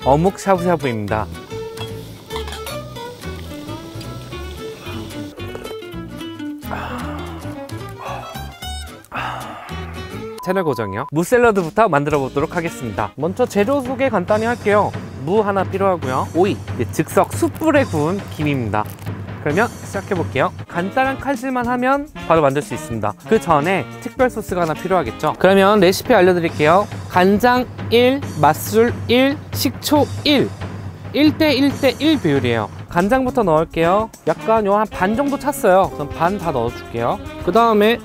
어묵 샤브샤브입니다. 채널 고정이요. 무 샐러드부터 만들어 보도록 하겠습니다. 먼저 재료 소개 간단히 할게요. 무 하나 필요하고요. 오이, 즉석 숯불에 구운 김입니다. 그러면 시작해 볼게요. 간단한 칼질만 하면 바로 만들 수 있습니다. 그 전에 특별 소스가 하나 필요하겠죠. 그러면 레시피 알려드릴게요. 간장 1, 맛술 1, 식초 1, 1대 1대 1 비율이에요. 간장부터 넣을게요. 약간 한 반 정도 찼어요. 그럼 반 다 넣어줄게요. 그 다음에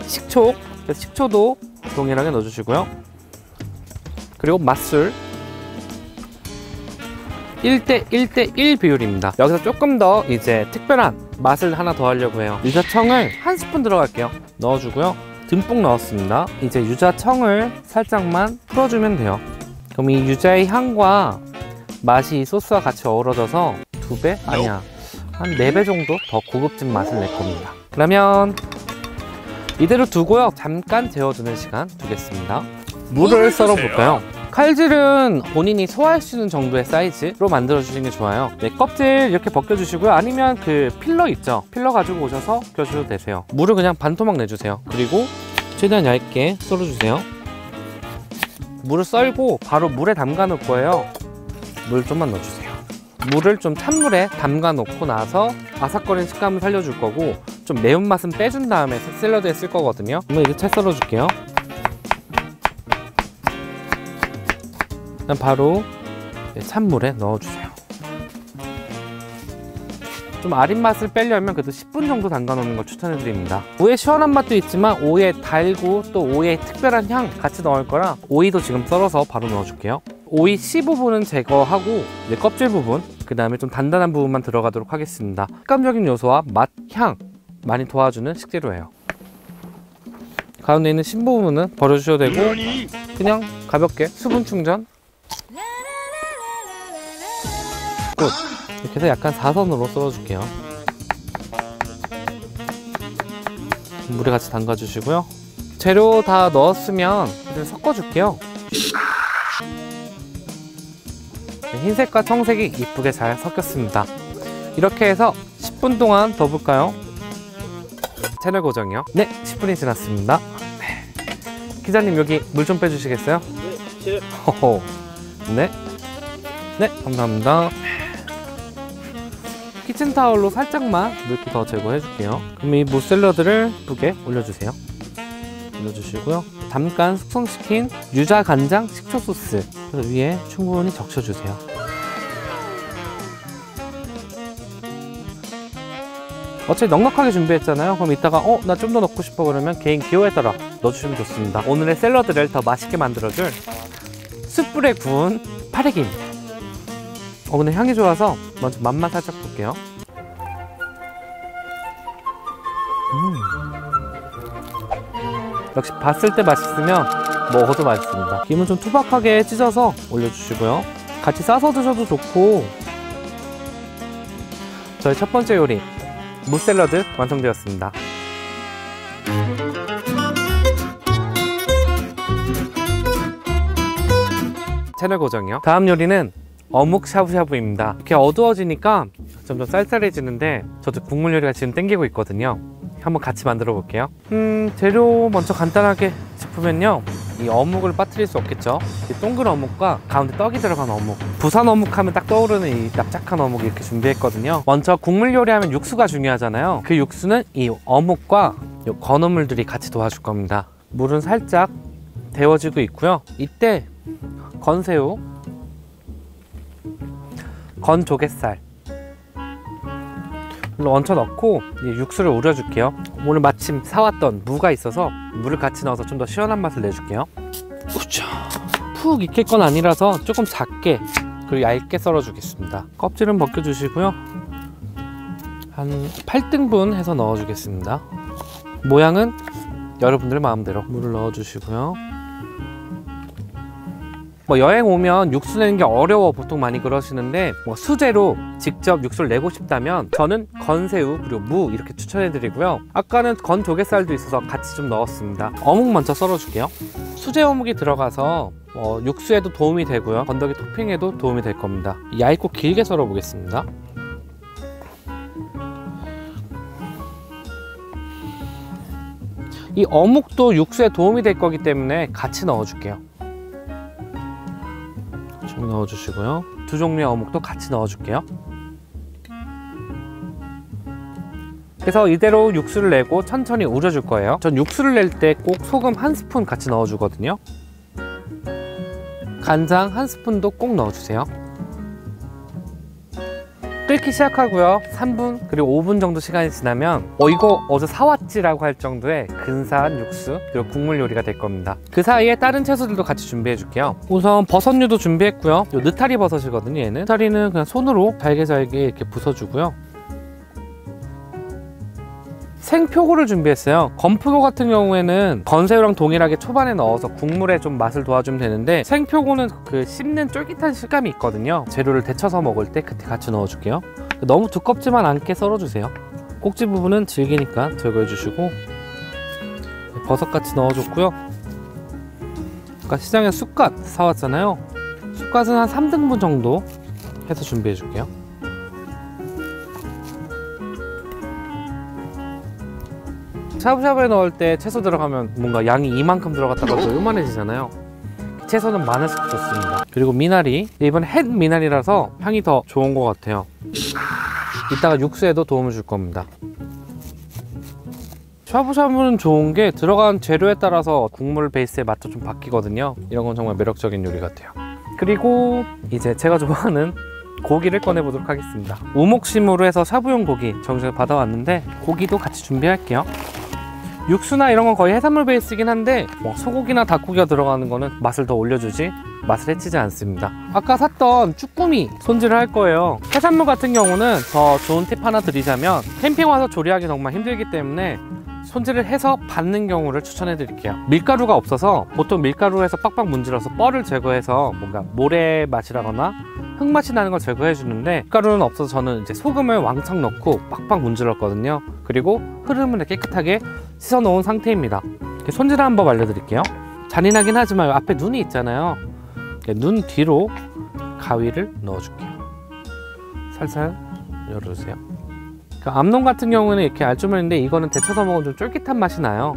식초도 동일하게 넣어주시고요. 그리고 맛술 1대 1대 1 비율입니다. 여기서 조금 더 이제 특별한 맛을 하나 더 하려고 해요. 유자청을 한 스푼 들어갈게요. 넣어주고요. 듬뿍 넣었습니다. 이제 유자청을 살짝만 풀어주면 돼요. 그럼 이 유자의 향과 맛이 이 소스와 같이 어우러져서 2배? 아니야, 한 4배 정도 더 고급진 맛을 낼 겁니다. 그러면 이대로 두고요. 잠깐 재워두는 시간 두겠습니다. 무를 썰어 볼까요? 칼질은 본인이 소화할 수 있는 정도의 사이즈로 만들어 주시는 게 좋아요. 네, 껍질 이렇게 벗겨 주시고요. 아니면 그 필러 있죠? 필러 가지고 오셔서 벗겨주셔도 되세요. 무를 그냥 반토막 내주세요. 그리고 최대한 얇게 썰어 주세요. 무를 썰고 바로 물에 담가 놓을 거예요. 물 좀만 넣어주세요. 물을 좀 찬물에 담가 놓고 나서 아삭거리는 식감을 살려줄 거고, 좀 매운맛은 빼준 다음에 샐러드에 쓸 거거든요. 그러면 이렇게 채 썰어 줄게요. 그럼 바로 찬물에 넣어주세요. 좀 아린 맛을 빼려면 그래도 10분 정도 담가 놓는 걸 추천해 드립니다. 무의 시원한 맛도 있지만 오이의 달고 또 오이의 특별한 향 같이 넣을 거라 오이도 지금 썰어서 바로 넣어줄게요. 오이 씨 부분은 제거하고 이제 껍질 부분, 그 다음에 좀 단단한 부분만 들어가도록 하겠습니다. 식감적인 요소와 맛, 향 많이 도와주는 식재료예요. 가운데 있는 신 부분은 버려주셔도 되고 그냥 가볍게 수분 충전. 끝. 이렇게 해서 약간 사선으로 썰어줄게요. 물에 같이 담가주시고요. 재료 다 넣었으면 이제 섞어줄게요. 흰색과 청색이 이쁘게 잘 섞였습니다. 이렇게 해서 10분 동안 더 볼까요? 채널 고정이요. 네, 10분이 지났습니다. 네. 기자님 여기 물 좀 빼주시겠어요? 네, 허허. 네, 감사합니다. 키친타올로 살짝만 물기 더 제거해 줄게요. 그럼 이 무샐러드를 예쁘게 올려주세요. 올려주시고요. 잠깐 숙성시킨 유자 간장 식초 소스 위에 충분히 적셔주세요. 어차피 넉넉하게 준비했잖아요. 그럼 이따가 나 좀 더 넣고 싶어 그러면 개인 기호에 따라 넣어주시면 좋습니다. 오늘의 샐러드를 더 맛있게 만들어줄 숯불에 구운 파래기입니다. 근데 향이 좋아서 먼저 맛만 살짝 볼게요. 역시 봤을 때 맛있으면 먹어도 맛있습니다. 김은 좀 투박하게 찢어서 올려주시고요. 같이 싸서 드셔도 좋고. 저희 첫 번째 요리 무 샐러드 완성되었습니다. 채널 고정이요. 다음 요리는 어묵 샤브샤브입니다. 이렇게 어두워지니까 점점 쌀쌀해지는데 저도 국물 요리가 지금 땡기고 있거든요. 한번 같이 만들어 볼게요. 재료 먼저 간단하게 짚으면요, 이 어묵을 빠뜨릴 수 없겠죠. 이 동그란 어묵과 가운데 떡이 들어간 어묵, 부산 어묵 하면 딱 떠오르는 이 납작한 어묵 이렇게 준비했거든요. 먼저 국물 요리하면 육수가 중요하잖아요. 그 육수는 이 어묵과 이 건어물들이 같이 도와줄 겁니다. 물은 살짝 데워지고 있고요. 이때 건새우, 건 조갯살 얹혀 넣고 육수를 우려줄게요. 오늘 마침 사왔던 무가 있어서 물을 같이 넣어서 좀 더 시원한 맛을 내줄게요. 우차. 푹 익힐 건 아니라서 조금 작게 그리고 얇게 썰어 주겠습니다. 껍질은 벗겨주시고요. 한 8등분 해서 넣어 주겠습니다. 모양은 여러분들 마음대로 물을 넣어 주시고요. 뭐 여행 오면 육수 내는 게 어려워 보통 많이 그러시는데 뭐 수제로 직접 육수를 내고 싶다면 저는 건새우 그리고 무 이렇게 추천해 드리고요. 아까는 건 조개살도 있어서 같이 좀 넣었습니다. 어묵 먼저 썰어 줄게요. 수제 어묵이 들어가서 육수에도 도움이 되고요, 건더기 토핑에도 도움이 될 겁니다. 얇고 길게 썰어 보겠습니다. 이 어묵도 육수에 도움이 될 거기 때문에 같이 넣어 줄게요. 좀 넣어 주시고요. 두 종류의 어묵도 같이 넣어 줄게요. 그래서 이대로 육수를 내고 천천히 우려 줄 거예요. 전 육수를 낼 때 꼭 소금 1스푼 같이 넣어 주거든요. 간장 1스푼도 꼭 넣어 주세요. 끓기 시작하고요. 3분 그리고 5분 정도 시간이 지나면 이거 어제 사왔지 라고 할 정도의 근사한 육수 그리고 국물 요리가 될 겁니다. 그 사이에 다른 채소들도 같이 준비해 줄게요. 우선 버섯류도 준비했고요. 요 느타리 버섯이거든요. 얘는 느타리는 그냥 손으로 잘게 이렇게 부숴주고요. 생표고를 준비했어요. 건표고 같은 경우에는 건새우랑 동일하게 초반에 넣어서 국물에 좀 맛을 도와주면 되는데, 생표고는 그 씹는 쫄깃한 식감이 있거든요. 재료를 데쳐서 먹을 때 그때 같이 넣어줄게요. 너무 두껍지만 않게 썰어주세요. 꼭지 부분은 질기니까 제거해주시고, 버섯 같이 넣어줬고요. 아까 시장에 쑥갓 사왔잖아요. 쑥갓은 한 3등분 정도 해서 준비해줄게요. 샤브샤브에 넣을 때 채소 들어가면 뭔가 양이 이만큼 들어갔다가 더 요만해지잖아요. 채소는 많을수록 좋습니다. 그리고 미나리, 이번 햇 미나리라서 향이 더 좋은 것 같아요. 이따가 육수에도 도움을 줄 겁니다. 샤브샤브는 좋은 게 들어간 재료에 따라서 국물 베이스의 맛도 좀 바뀌거든요. 이런 건 정말 매력적인 요리 같아요. 그리고 이제 제가 좋아하는 고기를 꺼내보도록 하겠습니다. 우목심으로 해서 샤브용 고기 정식으로 받아왔는데, 고기도 같이 준비할게요. 육수나 이런 건 거의 해산물 베이스이긴 한데 소고기나 닭고기가 들어가는 거는 맛을 더 올려주지 맛을 해치지 않습니다. 아까 샀던 쭈꾸미 손질을 할 거예요. 해산물 같은 경우는 더 좋은 팁 하나 드리자면, 캠핑 와서 조리하기 정말 힘들기 때문에 손질을 해서 밟는 경우를 추천해 드릴게요. 밀가루가 없어서 보통 밀가루로 해서 빡빡 문질러서 뻘을 제거해서 뭔가 모래 맛이라거나 흙맛이 나는 걸 제거해 주는데, 밀가루는 없어서 저는 이제 소금을 왕창 넣고 빡빡 문질렀거든요. 그리고 흐름을 깨끗하게 씻어 놓은 상태입니다. 손질을 한번 알려드릴게요. 잔인하긴 하지만 앞에 눈이 있잖아요. 눈 뒤로 가위를 넣어줄게요. 살살 열어주세요. 암놈 같은 경우는 이렇게 알주머니인데, 이거는 데쳐서 먹으면 좀 쫄깃한 맛이 나요.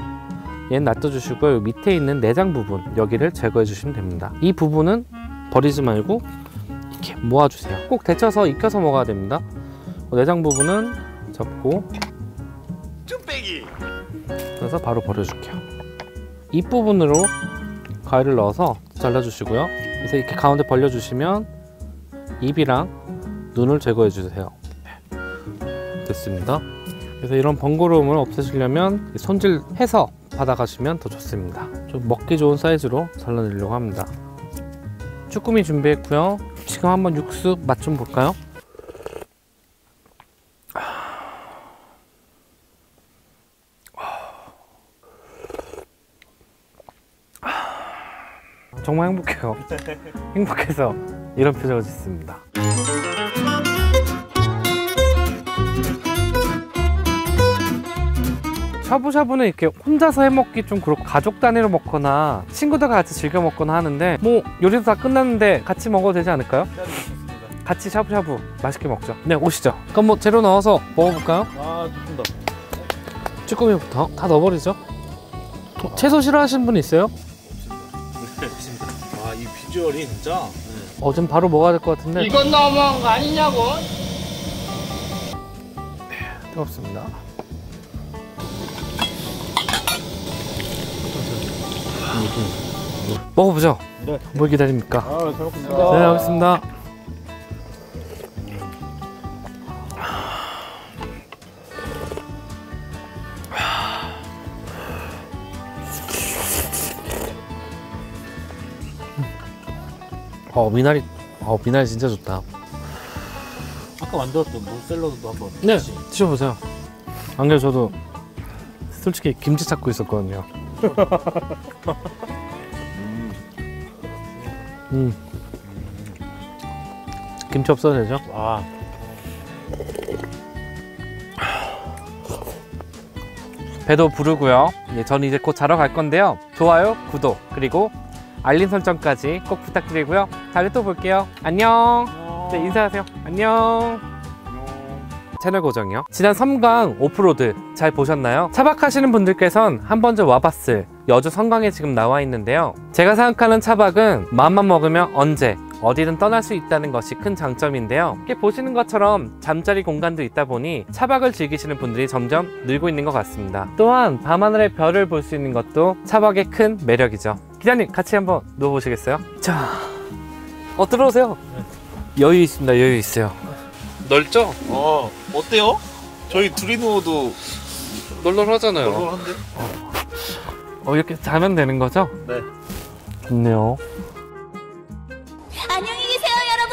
얘는 놔둬주시고, 요 밑에 있는 내장 부분, 여기를 제거해 주시면 됩니다. 이 부분은 버리지 말고 이렇게 모아주세요. 꼭 데쳐서 익혀서 먹어야 됩니다. 내장 부분은 접고 그래서 바로 버려줄게요. 입 부분으로 가위를 넣어서 잘라주시고요. 그래서 이렇게 가운데 벌려주시면 입이랑 눈을 제거해 주세요. 됐습니다. 그래서 이런 번거로움을 없애시려면 손질해서 받아가시면 더 좋습니다. 좀 먹기 좋은 사이즈로 잘라내려고 합니다. 쭈꾸미 준비했고요. 지금 한번 육수 맛 좀 볼까요? 정말 행복해요. 행복해서 이런 표정을 짓습니다. 샤브샤브는 이렇게 혼자서 해먹기 좀 그렇고, 가족 단위로 먹거나 친구들과 같이 즐겨 먹거나 하는데, 뭐 요리도 다 끝났는데 같이 먹어도 되지 않을까요? 같이 샤브샤브 맛있게 먹죠. 네, 오시죠. 그럼 뭐 재료 넣어서 먹어볼까요? 아, 좋습니다. 쭈꾸미부터 다 넣어버리죠. 채소 싫어하시는 분 있어요? 아, 이 비주얼이 진짜. 지금 바로 먹어야 될 것 같은데. 이건 너무한 거 아니냐고. 뜨겁습니다. 먹어보죠. 네. 뭘 기다립니까? 아, 잘 먹겠습니다. 네, 알겠습니다. 미나리 진짜 좋다. 아까 만들었던 몬샐러드도 한번. 네, 같이. 드셔보세요. 안 그래도 저도 솔직히 김치 찾고 있었거든요. 김치 없어도 되죠? 와. 배도 부르고요. 예, 저는 이제 곧 자러 갈 건데요. 좋아요, 구독, 그리고 알림 설정까지 꼭 부탁드리고요. 다음에 또 볼게요. 안녕. 네, 인사하세요. 안녕. 채널 고정이요. 지난 섬강 오프로드 잘 보셨나요? 차박하시는 분들께선 한 번쯤 와봤을 여주 섬강에 지금 나와 있는데요. 제가 생각하는 차박은 마음만 먹으면 언제 어디든 떠날 수 있다는 것이 큰 장점인데요. 이렇게 보시는 것처럼 잠자리 공간도 있다 보니 차박을 즐기시는 분들이 점점 늘고 있는 것 같습니다. 또한 밤하늘의 별을 볼 수 있는 것도 차박의 큰 매력이죠. 기자님 같이 한번 누워보시겠어요? 자, 들어오세요. 여유 있습니다. 여유 있어요. 넓죠? 어때요? 저희 둘이 누워도 널널하잖아요. 널널한데? 이렇게 자면 되는 거죠? 네. 좋네요. 안녕히 계세요, 여러분.